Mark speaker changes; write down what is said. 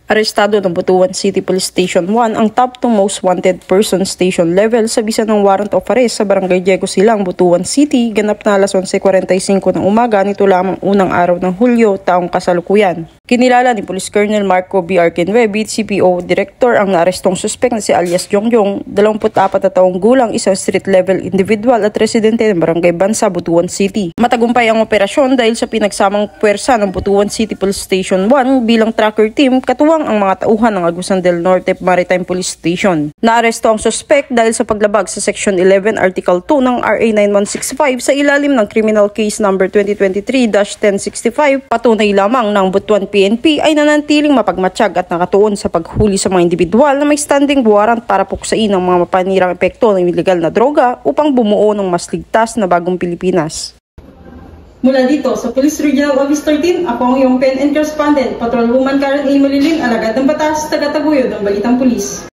Speaker 1: Arestado ng Butuan City Police Station 1 ang top 2 most wanted person station level sa bisa ng warrant of arrest sa Barangay Diego Silang, Butuan City, ganap na alas 11:45 ng umaga nito lamang unang araw ng Hulyo, taong kasalukuyan. Kinilala ni Police Colonel Marco B. Arquenve, CPO Director, ang naarestong suspek na si alias Jongjong, 24 na taong gulang, isang street level individual at residente ng Barangay Bansa, Butuan City. Matagumpay ang operasyon dahil sa pinagsamang puwersa ng Butuan City Police Station 1 bilang tracker team, katuwang ang mga tauhan ng Agusan del Norte Maritime Police Station. Naaresto ang suspek dahil sa paglabag sa Section 11 Article 2 ng RA 9165 sa ilalim ng Criminal Case Number 2023-1065. Patunay lamang ng Butuan PNP ay nanantiling mapagmatsyag at nakatuon sa paghuli sa mga individual na may standing warrant para puksain ang mga mapanirang epekto ng iligal na droga upang bumuo ng mas ligtas na bagong Pilipinas.
Speaker 2: Mula dito sa Police Regional Office 13, ako ang iyong pen and correspondent, Patrolwoman Karen A. Malilin, alagad ng batas, taga-taguyod ng Balitang Pulis.